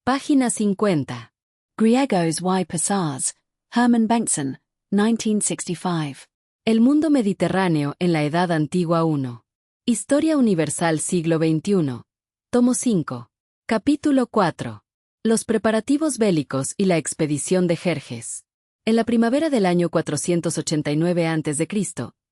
Página 50. Griegos y Persas, Herman Bengtsson, 1965. El mundo mediterráneo en la Edad Antigua 1. Historia Universal siglo XXI. Tomo 5. Capítulo 4. Los preparativos bélicos y la expedición de Jerjes. En la primavera del año 489 a.C.,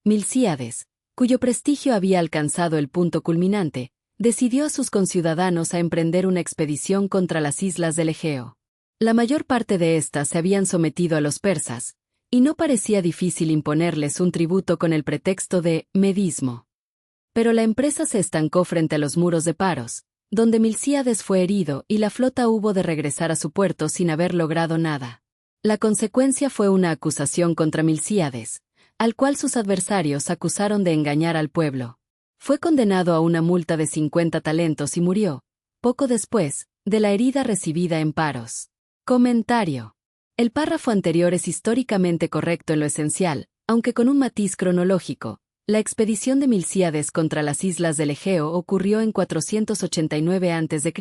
Milcíades, cuyo prestigio había alcanzado el punto culminante, decidió a sus conciudadanos a emprender una expedición contra las islas del Egeo. La mayor parte de éstas se habían sometido a los persas, y no parecía difícil imponerles un tributo con el pretexto de medismo. Pero la empresa se estancó frente a los muros de Paros, donde Milcíades fue herido y la flota hubo de regresar a su puerto sin haber logrado nada. La consecuencia fue una acusación contra Milcíades, al cual sus adversarios acusaron de engañar al pueblo. Fue condenado a una multa de 50 talentos y murió, poco después, de la herida recibida en Paros. Comentario. El párrafo anterior es históricamente correcto en lo esencial, aunque con un matiz cronológico. La expedición de Milcíades contra las islas del Egeo ocurrió en 489 a.C.,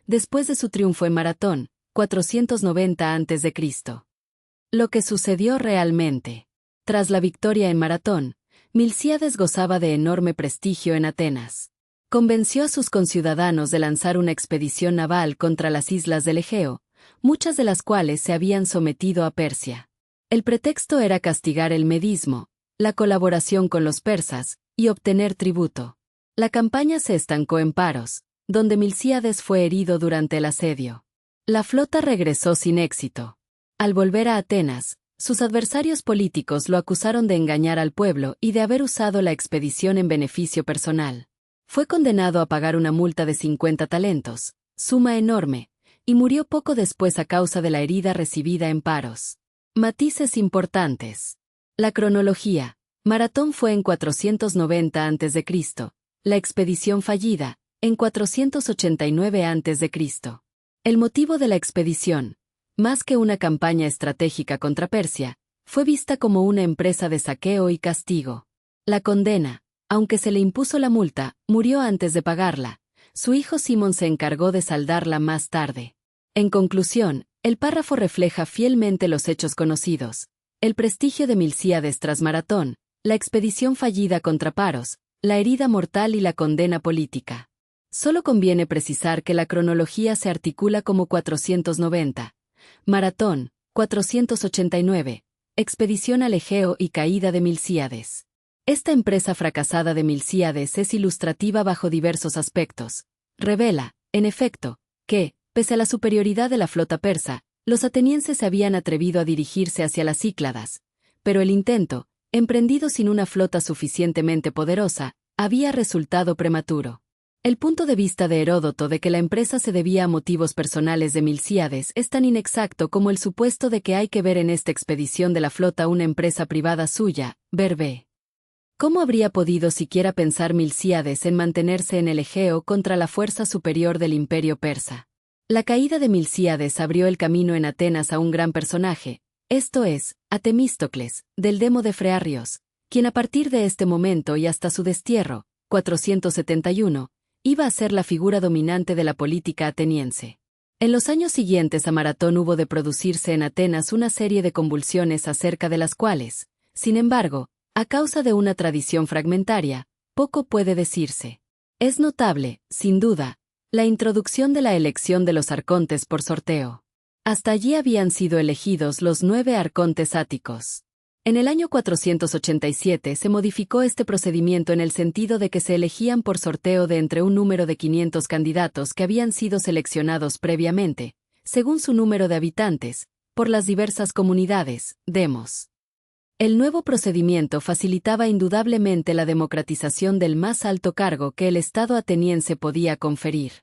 después de su triunfo en Maratón, 490 a.C. Lo que sucedió realmente. Tras la victoria en Maratón, Milcíades gozaba de enorme prestigio en Atenas. Convenció a sus conciudadanos de lanzar una expedición naval contra las islas del Egeo, muchas de las cuales se habían sometido a Persia. El pretexto era castigar el medismo, la colaboración con los persas, y obtener tributo. La campaña se estancó en Paros, donde Milcíades fue herido durante el asedio. La flota regresó sin éxito. Al volver a Atenas, sus adversarios políticos lo acusaron de engañar al pueblo y de haber usado la expedición en beneficio personal. Fue condenado a pagar una multa de 50 talentos, suma enorme, y murió poco después a causa de la herida recibida en Paros. Matices importantes. La cronología. Maratón fue en 490 a.C., la expedición fallida, en 489 a.C. El motivo de la expedición, más que una campaña estratégica contra Persia, fue vista como una empresa de saqueo y castigo. La condena, aunque se le impuso la multa, murió antes de pagarla. Su hijo Simón se encargó de saldarla más tarde. En conclusión, el párrafo refleja fielmente los hechos conocidos: el prestigio de Milcíades tras Maratón, la expedición fallida contra Paros, la herida mortal y la condena política. Solo conviene precisar que la cronología se articula como 490, Maratón, 489, expedición al Egeo y caída de Milcíades. Esta empresa fracasada de Milcíades es ilustrativa bajo diversos aspectos. Revela, en efecto, que, pese a la superioridad de la flota persa, los atenienses se habían atrevido a dirigirse hacia las Cícladas, pero el intento, emprendido sin una flota suficientemente poderosa, había resultado prematuro. El punto de vista de Heródoto de que la empresa se debía a motivos personales de Milcíades es tan inexacto como el supuesto de que hay que ver en esta expedición de la flota una empresa privada suya, ver B. ¿Cómo habría podido siquiera pensar Milcíades en mantenerse en el Egeo contra la fuerza superior del imperio persa? La caída de Milcíades abrió el camino en Atenas a un gran personaje, esto es, a Temístocles, del Demo de Frearrios, quien a partir de este momento y hasta su destierro, 471, iba a ser la figura dominante de la política ateniense. En los años siguientes a Maratón hubo de producirse en Atenas una serie de convulsiones acerca de las cuales, sin embargo, a causa de una tradición fragmentaria, poco puede decirse. Es notable, sin duda, la introducción de la elección de los arcontes por sorteo. Hasta allí habían sido elegidos los 9 arcontes áticos. En el año 487 se modificó este procedimiento en el sentido de que se elegían por sorteo de entre un número de 500 candidatos que habían sido seleccionados previamente, según su número de habitantes, por las diversas comunidades, demos. El nuevo procedimiento facilitaba indudablemente la democratización del más alto cargo que el Estado ateniense podía conferir.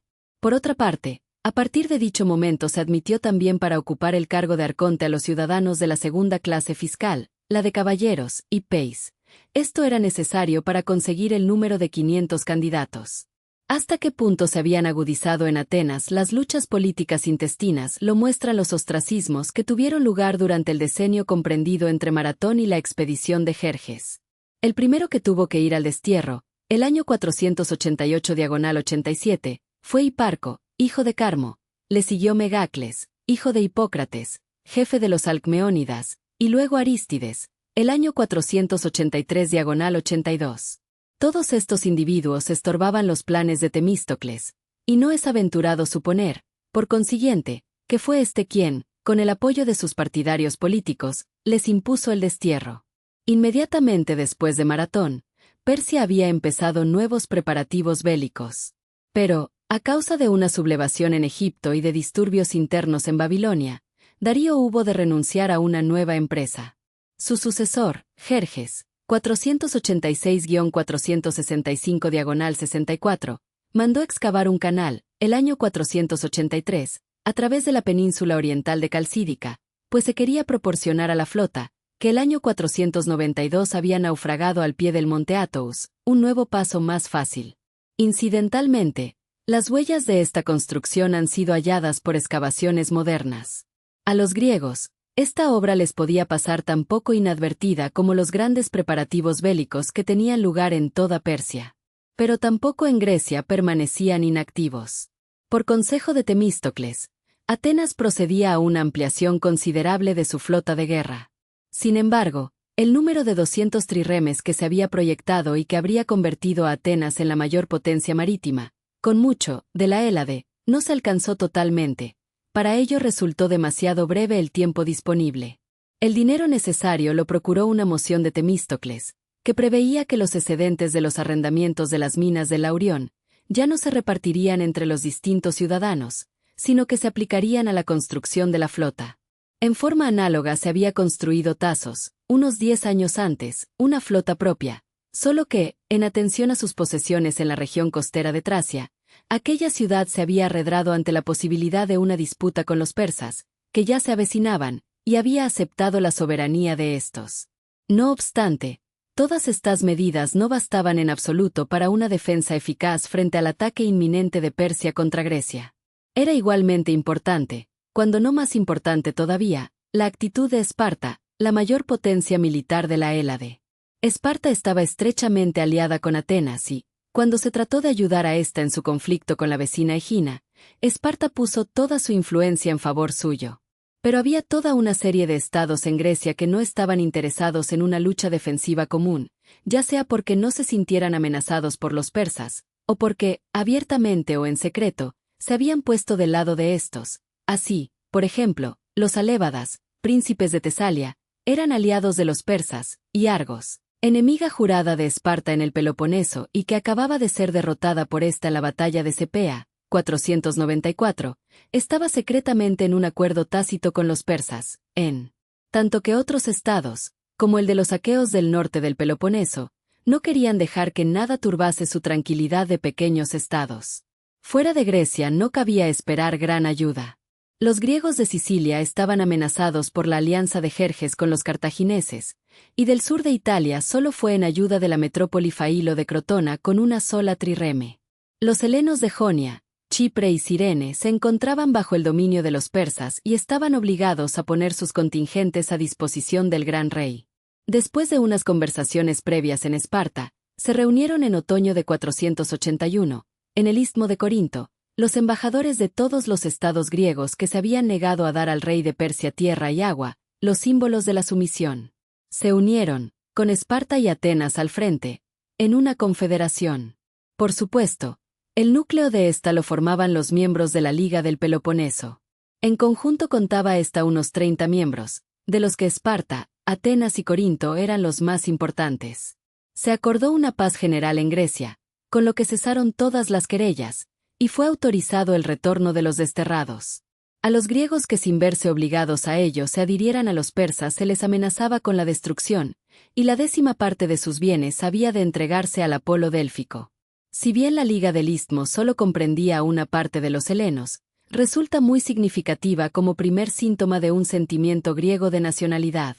Por otra parte, a partir de dicho momento se admitió también para ocupar el cargo de arconte a los ciudadanos de la segunda clase fiscal, la de caballeros, y peis. Esto era necesario para conseguir el número de 500 candidatos. ¿Hasta qué punto se habían agudizado en Atenas las luchas políticas intestinas lo muestran los ostracismos que tuvieron lugar durante el decenio comprendido entre Maratón y la expedición de Jerjes? El primero que tuvo que ir al destierro, el año 488-87, fue Hiparco, hijo de Carmo, le siguió Megacles, hijo de Hipócrates, jefe de los Alcmeónidas, y luego Arístides, el año 483-82. Todos estos individuos estorbaban los planes de Temístocles, y no es aventurado suponer, por consiguiente, que fue este quien, con el apoyo de sus partidarios políticos, les impuso el destierro. Inmediatamente después de Maratón, Persia había empezado nuevos preparativos bélicos. Pero, a causa de una sublevación en Egipto y de disturbios internos en Babilonia, Darío hubo de renunciar a una nueva empresa. Su sucesor, Jerjes, 486-465-64, mandó excavar un canal, el año 483, a través de la península oriental de Calcídica, pues se quería proporcionar a la flota, que el año 492 había naufragado al pie del monte Athos, un nuevo paso más fácil. Incidentalmente, las huellas de esta construcción han sido halladas por excavaciones modernas. A los griegos, esta obra les podía pasar tan poco inadvertida como los grandes preparativos bélicos que tenían lugar en toda Persia. Pero tampoco en Grecia permanecían inactivos. Por consejo de Temístocles, Atenas procedía a una ampliación considerable de su flota de guerra. Sin embargo, el número de 200 trirremes que se había proyectado y que habría convertido a Atenas en la mayor potencia marítima, con mucho, de la Hélade, no se alcanzó totalmente. Para ello resultó demasiado breve el tiempo disponible. El dinero necesario lo procuró una moción de Temístocles, que preveía que los excedentes de los arrendamientos de las minas del Laurión ya no se repartirían entre los distintos ciudadanos, sino que se aplicarían a la construcción de la flota. En forma análoga se había construido Tasos, unos 10 años antes, una flota propia, solo que, en atención a sus posesiones en la región costera de Tracia, aquella ciudad se había arredrado ante la posibilidad de una disputa con los persas, que ya se avecinaban, y había aceptado la soberanía de estos. No obstante, todas estas medidas no bastaban en absoluto para una defensa eficaz frente al ataque inminente de Persia contra Grecia. Era igualmente importante, cuando no más importante todavía, la actitud de Esparta, la mayor potencia militar de la Hélade. Esparta estaba estrechamente aliada con Atenas y, cuando se trató de ayudar a ésta en su conflicto con la vecina Egina, Esparta puso toda su influencia en favor suyo. Pero había toda una serie de estados en Grecia que no estaban interesados en una lucha defensiva común, ya sea porque no se sintieran amenazados por los persas, o porque, abiertamente o en secreto, se habían puesto del lado de estos. Así, por ejemplo, los alévadas, príncipes de Tesalia, eran aliados de los persas, y Argos, enemiga jurada de Esparta en el Peloponeso y que acababa de ser derrotada por esta en la batalla de Cepea, 494, estaba secretamente en un acuerdo tácito con los persas, en tanto que otros estados, como el de los aqueos del norte del Peloponeso, no querían dejar que nada turbase su tranquilidad de pequeños estados. Fuera de Grecia no cabía esperar gran ayuda. Los griegos de Sicilia estaban amenazados por la alianza de Jerjes con los cartagineses, y del sur de Italia solo fue en ayuda de la metrópoli Failo de Crotona con una sola trireme. Los helenos de Jonia, Chipre y Cirene se encontraban bajo el dominio de los persas y estaban obligados a poner sus contingentes a disposición del gran rey. Después de unas conversaciones previas en Esparta, se reunieron en otoño de 481, en el istmo de Corinto, los embajadores de todos los estados griegos que se habían negado a dar al rey de Persia tierra y agua, los símbolos de la sumisión. Se unieron, con Esparta y Atenas al frente, en una confederación. Por supuesto, el núcleo de esta lo formaban los miembros de la Liga del Peloponeso. En conjunto contaba esta unos 30 miembros, de los que Esparta, Atenas y Corinto eran los más importantes. Se acordó una paz general en Grecia, con lo que cesaron todas las querellas, y fue autorizado el retorno de los desterrados. A los griegos que sin verse obligados a ello se adhirieran a los persas se les amenazaba con la destrucción, y la 10ª parte de sus bienes había de entregarse al Apolo délfico. Si bien la Liga del Istmo solo comprendía a una parte de los helenos, resulta muy significativa como primer síntoma de un sentimiento griego de nacionalidad.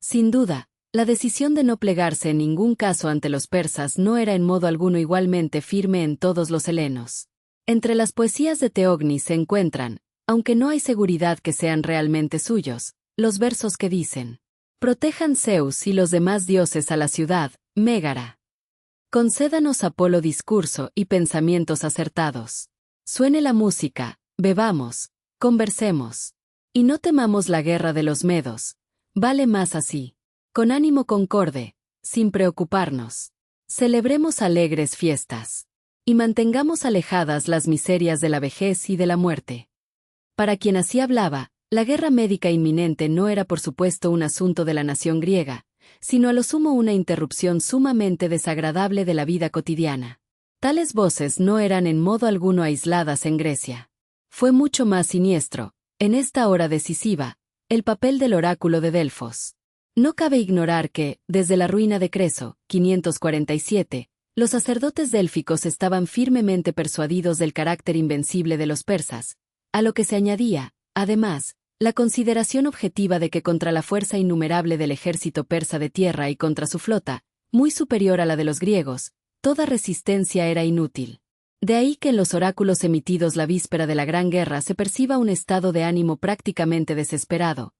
Sin duda, la decisión de no plegarse en ningún caso ante los persas no era en modo alguno igualmente firme en todos los helenos. Entre las poesías de Teognis se encuentran, aunque no hay seguridad que sean realmente suyos, los versos que dicen: protejan Zeus y los demás dioses a la ciudad, Mégara. Concédanos Apolo discurso y pensamientos acertados. Suene la música, Bebamos, conversemos. Y no temamos la guerra de los medos. Vale más así. Con ánimo concorde, sin preocuparnos. Celebremos alegres fiestas. Y mantengamos alejadas las miserias de la vejez y de la muerte. Para quien así hablaba, la guerra médica inminente no era por supuesto un asunto de la nación griega, sino a lo sumo una interrupción sumamente desagradable de la vida cotidiana. Tales voces no eran en modo alguno aisladas en Grecia. Fue mucho más siniestro, en esta hora decisiva, el papel del oráculo de Delfos. No cabe ignorar que, desde la ruina de Creso, 547, los sacerdotes délficos estaban firmemente persuadidos del carácter invencible de los persas, a lo que se añadía, además, la consideración objetiva de que contra la fuerza innumerable del ejército persa de tierra y contra su flota, muy superior a la de los griegos, toda resistencia era inútil. De ahí que en los oráculos emitidos la víspera de la Gran Guerra se perciba un estado de ánimo prácticamente desesperado.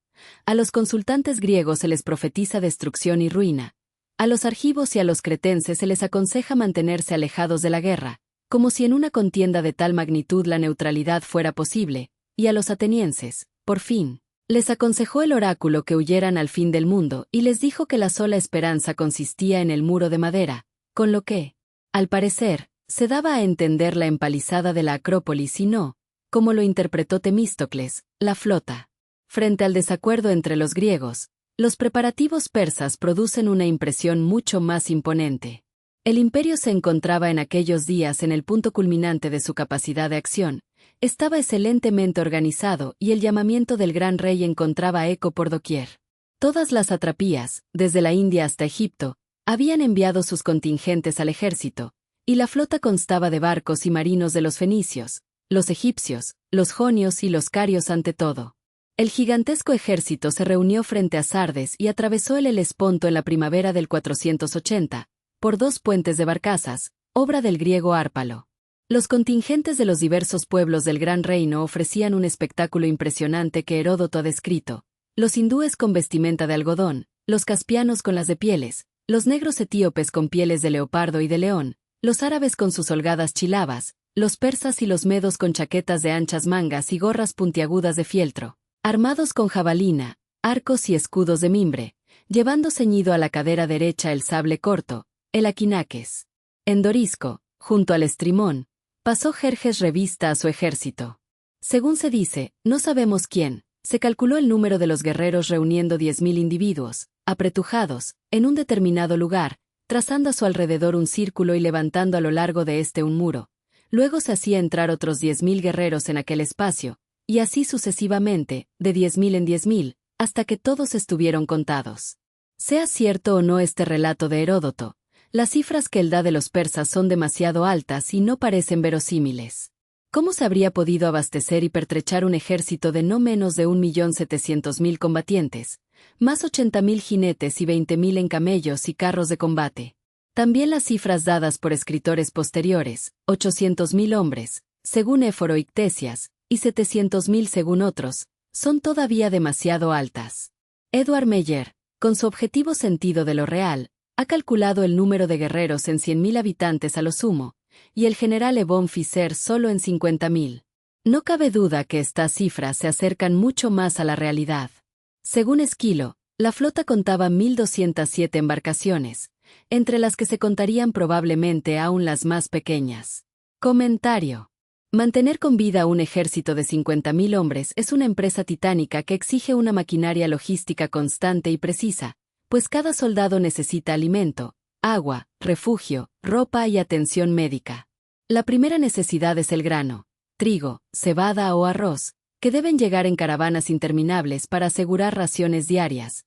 A los consultantes griegos se les profetiza destrucción y ruina. A los argivos y a los cretenses se les aconseja mantenerse alejados de la guerra, como si en una contienda de tal magnitud la neutralidad fuera posible, y a los atenienses, por fin, les aconsejó el oráculo que huyeran al fin del mundo y les dijo que la sola esperanza consistía en el muro de madera, con lo que, al parecer, se daba a entender la empalizada de la Acrópolis y no, como lo interpretó Temístocles, la flota. Frente al desacuerdo entre los griegos, los preparativos persas producen una impresión mucho más imponente. El imperio se encontraba en aquellos días en el punto culminante de su capacidad de acción, estaba excelentemente organizado y el llamamiento del gran rey encontraba eco por doquier. Todas las satrapías, desde la India hasta Egipto, habían enviado sus contingentes al ejército, y la flota constaba de barcos y marinos de los fenicios, los egipcios, los jonios y los carios ante todo. El gigantesco ejército se reunió frente a Sardes y atravesó el Helesponto en la primavera del 480, por 2 puentes de barcazas, obra del griego Árpalo. Los contingentes de los diversos pueblos del Gran Reino ofrecían un espectáculo impresionante que Heródoto ha descrito: los hindúes con vestimenta de algodón, los caspianos con las de pieles, los negros etíopes con pieles de leopardo y de león, los árabes con sus holgadas chilabas, los persas y los medos con chaquetas de anchas mangas y gorras puntiagudas de fieltro, armados con jabalina, arcos y escudos de mimbre, llevando ceñido a la cadera derecha el sable corto, el aquinaques. En Dorisco, junto al estrimón, pasó Jerjes revista a su ejército. Según se dice, no sabemos quién, se calculó el número de los guerreros reuniendo 10.000 individuos, apretujados, en un determinado lugar, trazando a su alrededor un círculo y levantando a lo largo de este un muro. Luego se hacía entrar otros 10.000 guerreros en aquel espacio, y así sucesivamente, de 10.000 en 10.000, hasta que todos estuvieron contados. Sea cierto o no este relato de Heródoto, las cifras que él da de los persas son demasiado altas y no parecen verosímiles. ¿Cómo se habría podido abastecer y pertrechar un ejército de no menos de 1.700.000 combatientes, más 80.000 jinetes y 20.000 en camellos y carros de combate? También las cifras dadas por escritores posteriores, 800.000 hombres, según Éforo y Ctesias, y 700.000 según otros, son todavía demasiado altas. Edward Meyer, con su objetivo sentido de lo real, ha calculado el número de guerreros en 100.000 habitantes a lo sumo, y el general Ebon Fischer solo en 50.000. No cabe duda que estas cifras se acercan mucho más a la realidad. Según Esquilo, la flota contaba 1.207 embarcaciones, entre las que se contarían probablemente aún las más pequeñas. Comentario. Mantener con vida un ejército de 50.000 hombres es una empresa titánica que exige una maquinaria logística constante y precisa, pues cada soldado necesita alimento, agua, refugio, ropa y atención médica. La primera necesidad es el grano, trigo, cebada o arroz, que deben llegar en caravanas interminables para asegurar raciones diarias.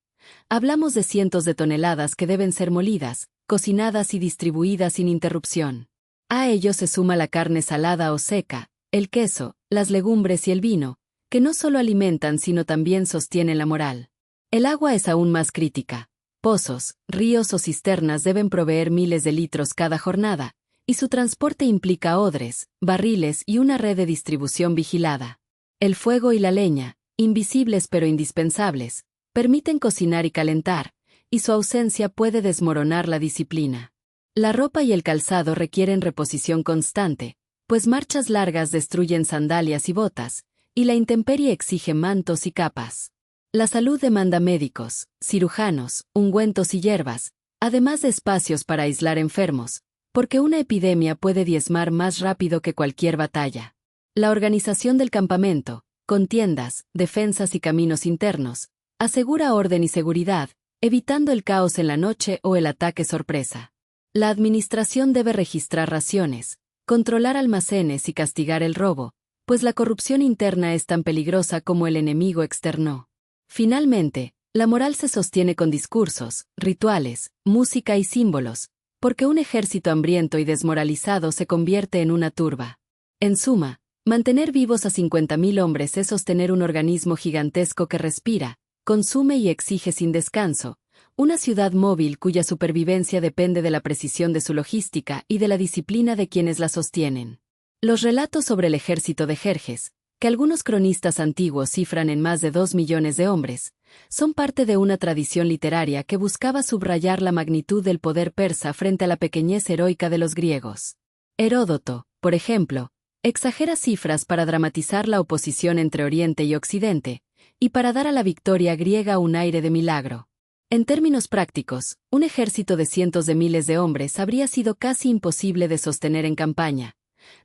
Hablamos de cientos de toneladas que deben ser molidas, cocinadas y distribuidas sin interrupción. A ello se suma la carne salada o seca, el queso, las legumbres y el vino, que no solo alimentan sino también sostienen la moral. El agua es aún más crítica. Pozos, ríos o cisternas deben proveer miles de litros cada jornada, y su transporte implica odres, barriles y una red de distribución vigilada. El fuego y la leña, invisibles pero indispensables, permiten cocinar y calentar, y su ausencia puede desmoronar la disciplina. La ropa y el calzado requieren reposición constante, pues marchas largas destruyen sandalias y botas, y la intemperie exige mantos y capas. La salud demanda médicos, cirujanos, ungüentos y hierbas, además de espacios para aislar enfermos, porque una epidemia puede diezmar más rápido que cualquier batalla. La organización del campamento, con tiendas, defensas y caminos internos, asegura orden y seguridad, evitando el caos en la noche o el ataque sorpresa. La administración debe registrar raciones, controlar almacenes y castigar el robo, pues la corrupción interna es tan peligrosa como el enemigo externo. Finalmente, la moral se sostiene con discursos, rituales, música y símbolos, porque un ejército hambriento y desmoralizado se convierte en una turba. En suma, mantener vivos a 50.000 hombres es sostener un organismo gigantesco que respira, consume y exige sin descanso, una ciudad móvil cuya supervivencia depende de la precisión de su logística y de la disciplina de quienes la sostienen. Los relatos sobre el ejército de Jerjes, que algunos cronistas antiguos cifran en más de 2 millones de hombres, son parte de una tradición literaria que buscaba subrayar la magnitud del poder persa frente a la pequeñez heroica de los griegos. Heródoto, por ejemplo, exagera cifras para dramatizar la oposición entre Oriente y Occidente, y para dar a la victoria griega un aire de milagro. En términos prácticos, un ejército de cientos de miles de hombres habría sido casi imposible de sostener en campaña.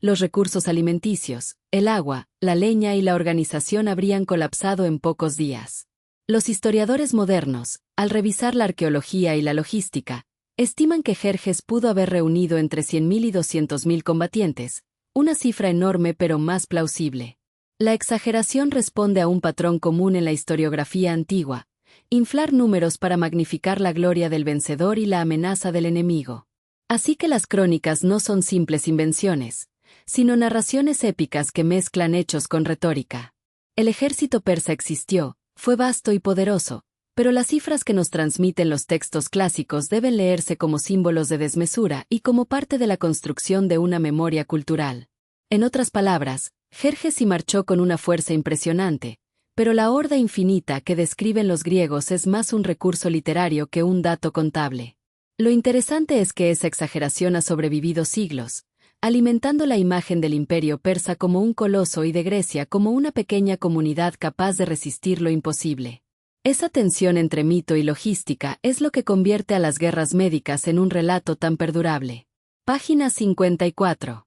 Los recursos alimenticios, el agua, la leña y la organización habrían colapsado en pocos días. Los historiadores modernos, al revisar la arqueología y la logística, estiman que Jerjes pudo haber reunido entre 100.000 y 200.000 combatientes, una cifra enorme pero más plausible. La exageración responde a un patrón común en la historiografía antigua: inflar números para magnificar la gloria del vencedor y la amenaza del enemigo. Así que las crónicas no son simples invenciones, sino narraciones épicas que mezclan hechos con retórica. El ejército persa existió, fue vasto y poderoso, pero las cifras que nos transmiten los textos clásicos deben leerse como símbolos de desmesura y como parte de la construcción de una memoria cultural. En otras palabras, Jerjes sí marchó con una fuerza impresionante, pero la horda infinita que describen los griegos es más un recurso literario que un dato contable. Lo interesante es que esa exageración ha sobrevivido siglos, alimentando la imagen del imperio persa como un coloso y de Grecia como una pequeña comunidad capaz de resistir lo imposible. Esa tensión entre mito y logística es lo que convierte a las guerras médicas en un relato tan perdurable. Página 54.